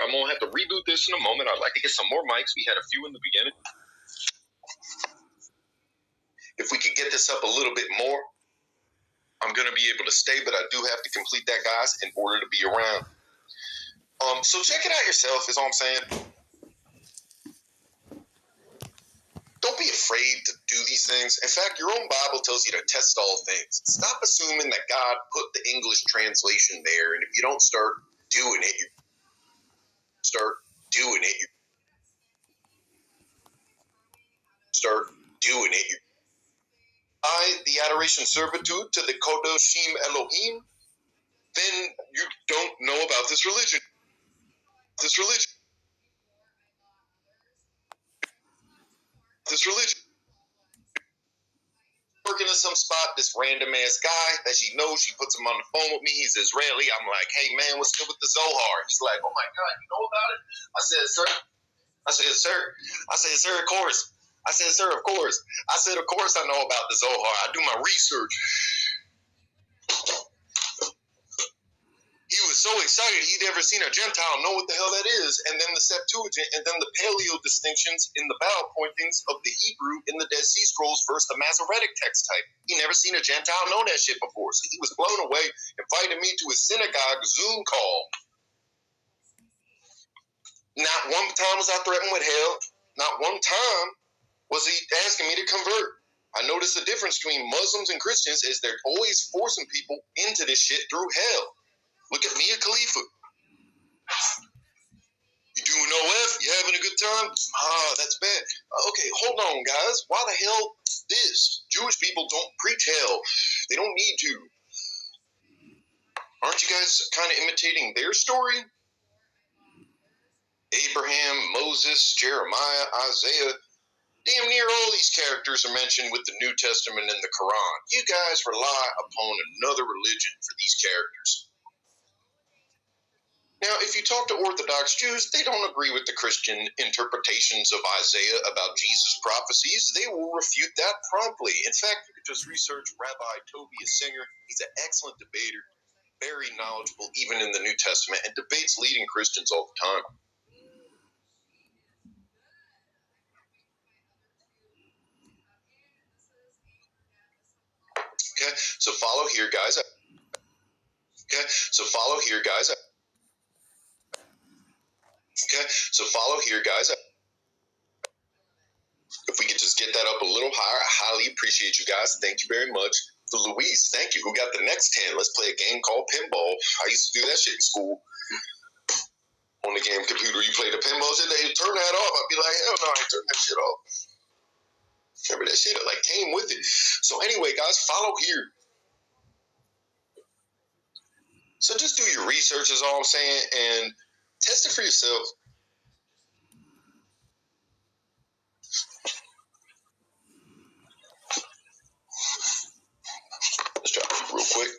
I'm going to have to reboot this in a moment. I'd like to get some more mics. We had a few in the beginning. If we could get this up a little bit more, I'm going to be able to stay, but I do have to complete that, guys, in order to be around. So check it out yourself, is all I'm saying. Don't be afraid to do these things. In fact, your own Bible tells you to test all things. Stop assuming that God put the English translation there, and if you don't start doing it, you start doing it. You start doing it. You the adoration servitude to the Kodoshim Elohim, then you don't know about this religion. This religion. Working at some spot, this random ass guy that she knows, she puts him on the phone with me. He's Israeli. I'm like, hey man, what's good with the Zohar? He's like, oh my God, you know about it? I said, sir. I said, sir, of course. I said, sir, of course. I said, of course I know about the Zohar. I do my research. He was so excited he'd never seen a Gentile know what the hell that is, and then the Septuagint, and then the Paleo distinctions in the vowel pointings of the Hebrew in the Dead Sea Scrolls versus the Masoretic text type. He never seen a Gentile know that shit before, so he was blown away, invited me to his synagogue Zoom call. Not one time was I threatened with hell. Not one time was he asking me to convert. I noticed the difference between Muslims and Christians is they're always forcing people into this shit through hell. Look at Mia Khalifa. You doing OF? You having a good time? That's bad. Okay, hold on, guys. Why the hell this? Jewish people don't preach hell. They don't need to. Aren't you guys kind of imitating their story? Abraham, Moses, Jeremiah, Isaiah. Damn near all these characters are mentioned with the New Testament and the Quran. You guys rely upon another religion for these characters. Now, if you talk to Orthodox Jews, they don't agree with the Christian interpretations of Isaiah about Jesus' prophecies. They will refute that promptly. In fact, you could just research Rabbi Tobias Singer. He's an excellent debater, very knowledgeable, even in the New Testament, and debates leading Christians all the time. Okay, so follow here, guys. If we could just get that up a little higher, I highly appreciate you guys. Thank you very much. For Louise, thank you. Who got the next 10? Let's play a game called pinball. I used to do that shit in school. On the game computer, you play the pinball shit, they turn that off. I'd be like, hell no, I ain't turn that shit off. Remember that shit? It like came with it. So anyway, guys, follow here. So just do your research is all I'm saying, and test it for yourself. Let's drop it real quick.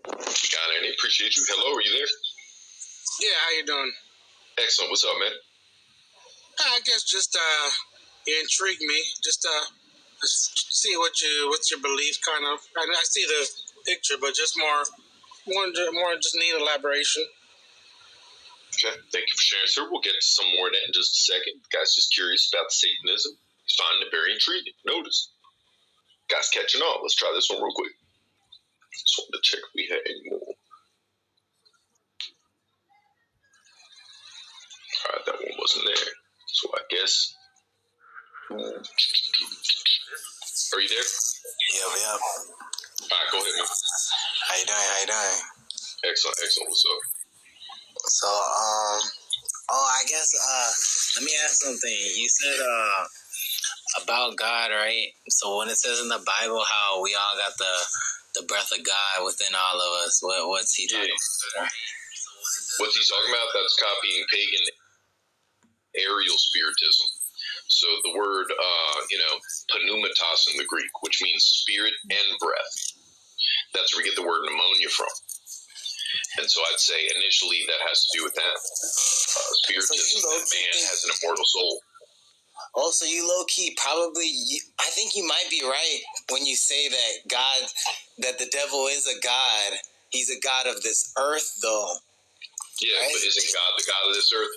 You got any? Appreciate you. Hello, are you there? Yeah, how you doing? Excellent. What's up, man? I guess just you intrigued me. Just see what's your belief kind of. I see the picture, but just more just need elaboration. Okay, thank you for sharing, sir. We'll get to some more of that in just a second. Guys, just curious about Satanism. He's finding it very intriguing. Notice. Guys catching on. Let's try this one real quick. Just wanted to check if we had any more. Alright, that one wasn't there. So I guess. Are you there? Yep. Alright, go ahead, man. How you doing? Excellent. What's up? So, I guess, let me ask something. You said, about God, right? So when it says in the Bible how we all got the breath of God within all of us, what's he talking about? What's he talking about? That's copying pagan aerial spiritism. So the word, pneumatos in the Greek, which means spirit and breath. That's where we get the word pneumonia from. And so I'd say initially that has to do with that. Spiritism, that man has an immortal soul. Also, you low-key probably, I think you might be right when you say that the devil is a god. He's a god of this earth, though. Yeah, right? But isn't God the God of this earth?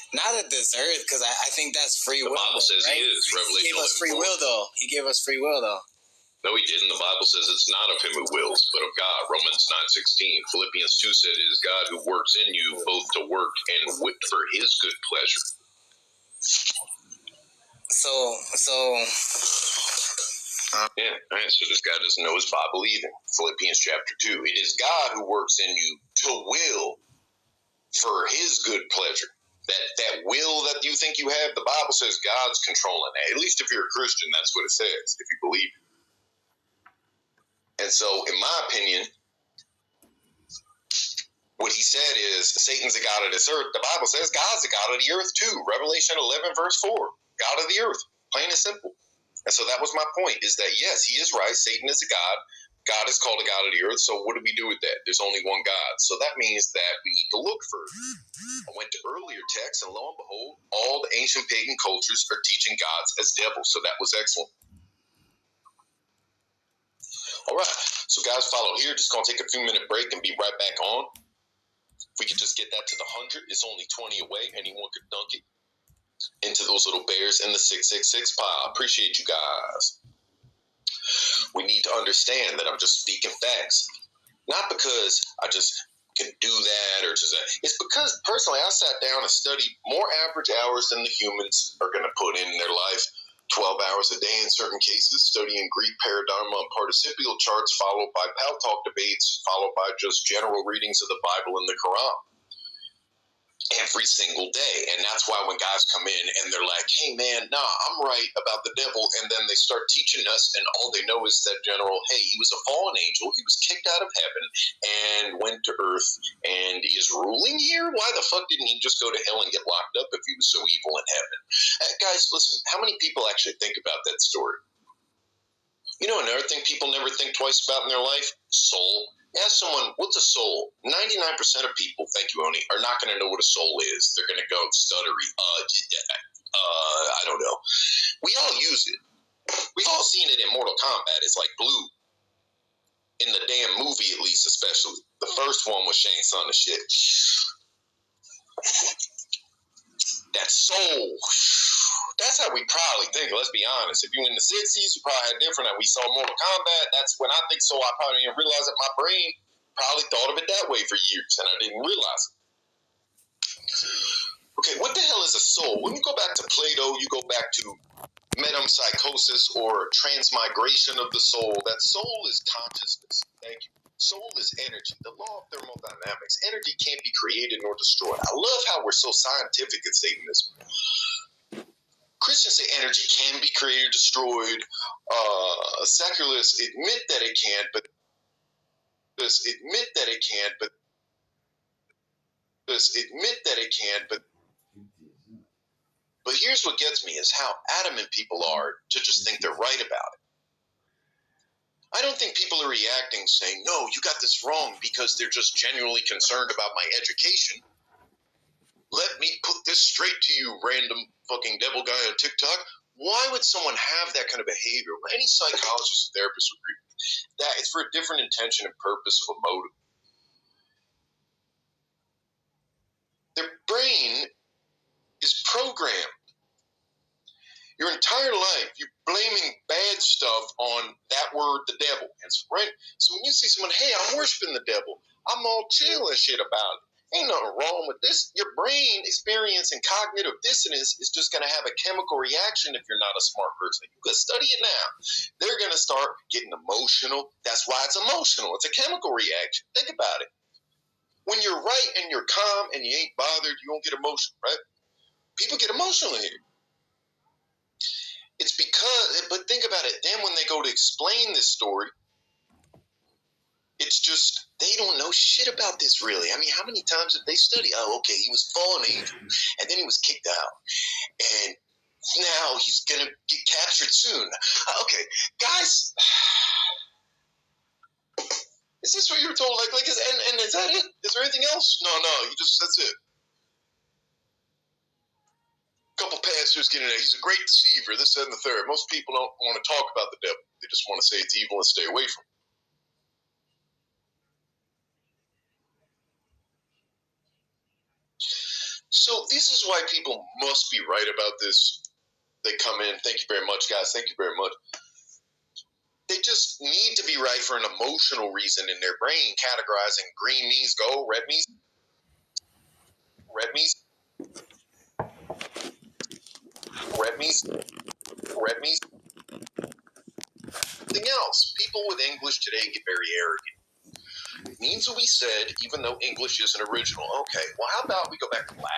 Not of this earth, because I think that's free will. The Bible says right? he is. Revelation. He gave us free will, though. He gave us free will, though. No, he didn't. The Bible says it's not of him who wills, but of God. Romans 9:16. Philippians 2 said it is God who works in you both to work and for his good pleasure. Yeah, right. So this guy doesn't know his Bible either. Philippians chapter 2. It is God who works in you to will for his good pleasure. That will that you think you have, the Bible says God's controlling that. At least if you're a Christian, that's what it says, if you believe it. And so, in my opinion, what he said is Satan's the God of this earth. The Bible says God's the God of the earth too. Revelation 11 verse 4. God of the earth. Plain and simple. And so that was my point, is that yes, he is right. Satan is a God. God is called a God of the earth. So what do we do with that? There's only one God. So that means that we need to look further. I went to earlier texts, and lo and behold, all the ancient pagan cultures are teaching gods as devils. So that was excellent. All right, so guys, follow here. Just going to take a 2-minute break and be right back on. If we could just get that to the 100, it's only 20 away. Anyone could dunk it into those little bears in the 666 pile. Appreciate you guys. We need to understand that I'm just speaking facts. Not because I just can do that or just it's because personally I sat down and studied more average hours than the humans are going to put in their life. 12 hours a day in certain cases, studying Greek paradigm and participial charts, followed by Pal Talk debates, followed by just general readings of the Bible and the Quran. Every single day. And that's why when guys come in and they're like, hey man, nah, I'm right about the devil, and then they start teaching us, and all they know is that general, hey, he was a fallen angel, he was kicked out of heaven and went to earth and he is ruling here. Why the fuck didn't he just go to hell and get locked up if he was so evil in heaven? Guys, listen, how many people actually think about that story? You know another thing people never think twice about in their life? Soul. Ask someone, what's a soul? 99% of people, thank you, Oni, are not going to know what a soul is. They're going to go stuttery. I don't know. We all use it. We've all seen it in Mortal Kombat. It's like blue. In the damn movie, at least, especially. The first one was Shang Tsung and shit. That soul. That's how we probably think. Let's be honest. If you in the 60s, you probably had different. We saw Mortal Kombat. That's when I think so. I probably didn't realize that my brain probably thought of it that way for years, and I didn't realize it. Okay, what the hell is a soul? When you go back to Plato, you go back to metempsychosis or transmigration of the soul. That soul is consciousness. Thank you. Soul is energy. The law of thermodynamics. Energy can't be created nor destroyed. I love how we're so scientific in Satanism. Christians say energy can be created, destroyed. Secularists admit that it can, but But here's what gets me is how adamant people are to just think they're right about it. I don't think people are reacting saying, no, you got this wrong, because they're just genuinely concerned about my education. Let me put this straight to you, random fucking devil guy on TikTok. Why would someone have that kind of behavior? Any psychologist or therapist would agree with me. That it's for a different intention and purpose or motive. Their brain is programmed. Your entire life, you're blaming bad stuff on that word, the devil. Right? So when you see someone, hey, I'm worshiping the devil, I'm all chill and shit about it. Ain't nothing wrong with this. Your brain experiencing cognitive dissonance is just going to have a chemical reaction if you're not a smart person. You can study it now. They're going to start getting emotional. That's why it's emotional. It's a chemical reaction. Think about it. When you're right and you're calm and you ain't bothered, you won't get emotional, right? People get emotional in here. It's because, but think about it, then when they go to explain this story, it's just, they don't know shit about this really. I mean, how many times did they study? Oh, okay, he was a fallen angel, and then he was kicked out, and now he's going to get captured soon. Okay, guys, is this what you were told? And is that it? Is there anything else? No, that's it. Couple pastors getting it. He's a great deceiver, this, that, and the third. Most people don't want to talk about the devil. They just want to say it's evil and stay away from it. So this is why people must be right about this. They come in. Thank you very much, guys. Thank you very much. They just need to be right for an emotional reason in their brain, categorizing green means go, red means something else. People with English today get very arrogant. It means what we said, even though English isn't original. Okay, well, how about we go back to Latin?